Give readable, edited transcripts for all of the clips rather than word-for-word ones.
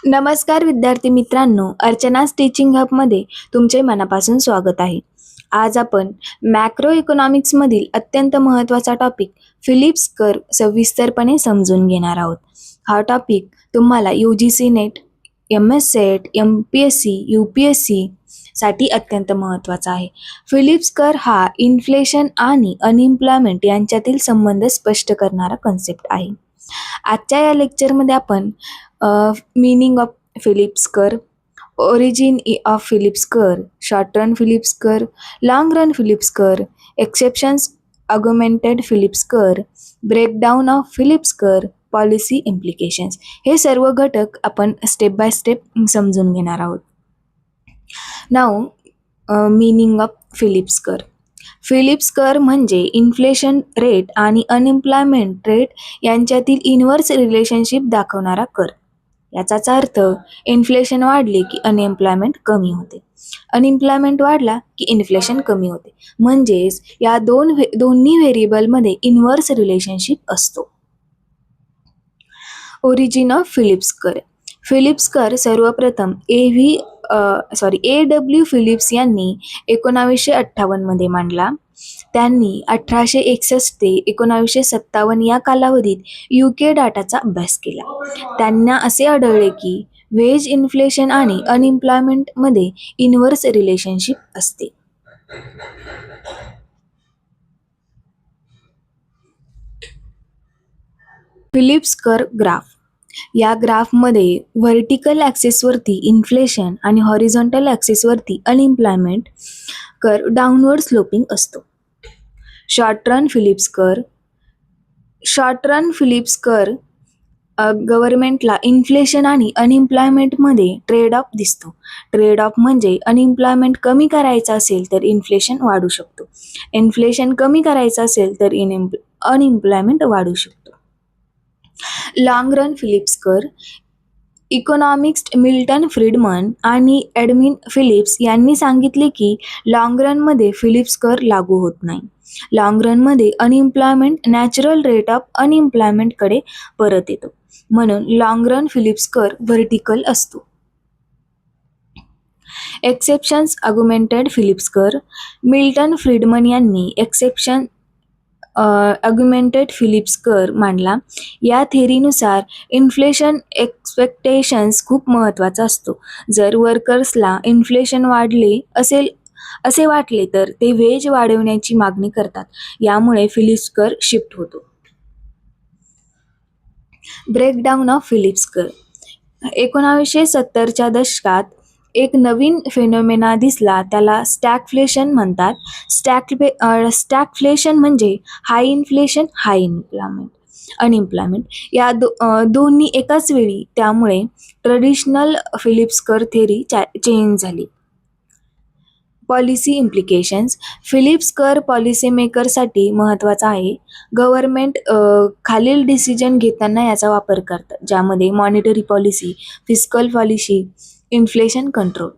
नमस्कार विद्यार्थी मित्रांनो, अर्चना's टीचिंग हबमध्ये तुमचे मनापासून स्वागत आहे. आज आपण मॅक्रो इकॉनॉमिक्समधील अत्यंत महत्त्वाचा टॉपिक फिलिप्स कर्व सविस्तरपणे समजून घेणार आहोत. हा टॉपिक तुम्हाला UGC net, MS set, MPSC, UPSC साठी अत्यंत महत्त्वाचा आहे. फिलिप्स कर्व हा इन्फ्लेशन आणि अनएम्प्लॉयमेंट यांच्यातील संबंध स्पष्ट करणारा कन्सेप्ट आहे. आजच्या या लेक्चरमध्ये आपण meaning of Phillips curve, origin of Phillips curve, short run Phillips curve, long run Phillips curve, exceptions augmented Phillips curve, breakdown of Phillips curve, policy implications हे सर्व घटक आपण स्टेप बाय स्टेप समजून घेणार आहोत. Now meaning of Phillips curve. Phillips curve म्हणजे inflation rate आणि unemployment rate यांच्यातील इन्व्हर्स रिलेशनशिप दाखवणारा कर्व. याचाच अर्थ इन्फ्लेशन वाढले की अनएम्प्लॉयमेंट कमी होते, अनएम्प्लॉयमेंट वाढला की इन्फ्लेशन कमी होते. म्हणजेच या दोन्ही व्हेरिएबलमध्ये इन्व्हर्स रिलेशनशिप असतो. Origin of Phillips curve. Phillips curve सर्वप्रथम AW फिलिप्स यांनी 1958 मध्ये मांडला. त्यांनी 1861 ते 1957 या कालावधीत UK डाटाचा अभ्यास केला. त्यांना असे आढळले की वेज इन्फ्लेशन आणि अनएम्प्लॉयमेंटमध्ये इन्व्हर्स रिलेशनशिप असते. Phillips curve graph. या ग्राफमध्ये व्हर्टिकल ॲक्सिसवरती इन्फ्लेशन आणि हॉरिझॉन्टल ॲक्सिसवरती अनएम्प्लॉयमेंट कर्व डाऊनवर्ड स्लोपिंग असतो. Short run Phillips curve. Short run Phillips curve गव्हर्नमेंटला इन्फ्लेशन आणि अनएम्प्लॉयमेंटमध्ये ट्रेड ऑफ दिसतो. ट्रेड ऑफ म्हणजे अनएम्प्लॉयमेंट कमी करायचं असेल तर इन्फ्लेशन वाढू शकतो, इन्फ्लेशन कमी करायचं असेल तर अनएम्प्लॉयमेंट वाढू शकतो. Long run Phillips curve. Economist Milton Fridman आणि एडमिन फिलिप्स यांनी सांगितले की लॉंग रनमध्ये फिलिप्स कर्व लागू होत नाही. लॉंग रनमध्ये अनएम्प्लॉयमेंट नॅचरल रेट ऑफ अनएम्प्लॉयमेंटकडे परत येतो, म्हणून long run Phillips curve vertical असतो. Expectations augmented Phillips curve. Milton Friedman यांनी एक्सेप्शन ऑगमेंटेड फिलिप्स कर्व मांडला. या थेरीनुसार इन्फ्लेशन एक्सपेक्टेशन्स खूप महत्त्वाचा असतो. जर वर्कर्सला इन्फ्लेशन वाढले असे वाटले तर ते वेज वाढवण्याची मागणी करतात. यामुळे फिलिप्स कर्व शिफ्ट होतो. Breakdown of Phillips curve. 1970च्या दशकात एक नवीन फेनोमेना दिसला, त्याला स्टॅगफ्लेशन म्हणतात. स्टॅगफ्लेशन म्हणजे हाय इन्फ्लेशन, हाय अनएम्प्लॉयमेंट या दोन्ही एकाच वेळी. त्यामुळे traditional Phillips curve theory change झाली. Policy implications. Phillips curve policy मेकरसाठी महत्त्वाचा आहे. गव्हर्नमेंट खालील डिसिजन घेताना याचा वापर करतात, ज्यामध्ये monetary policy, fiscal policy, inflation control.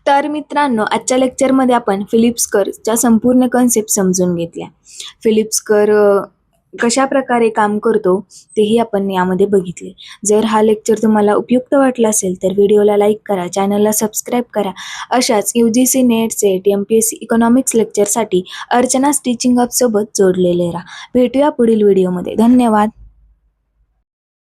तर मित्रांनो, आजच्या लेक्चरमध्ये आपण फिलिप्स कर्वच्या संपूर्ण कन्सेप्ट समजून घेतल्या. फिलिप्स कर्व कशा प्रकारे काम करतो तेही आपण यामध्ये बघितले. जर हा लेक्चर तुम्हाला उपयुक्त वाटला असेल तर व्हिडिओला लाईक करा, चॅनलला सबस्क्राईब करा. अशाच UGC NET, SET, MPSC economics लेक्चरसाठी अर्चना's टीचिंग हब सोबत जोडलेले राहा. भेटूया पुढील व्हिडिओमध्ये. धन्यवाद.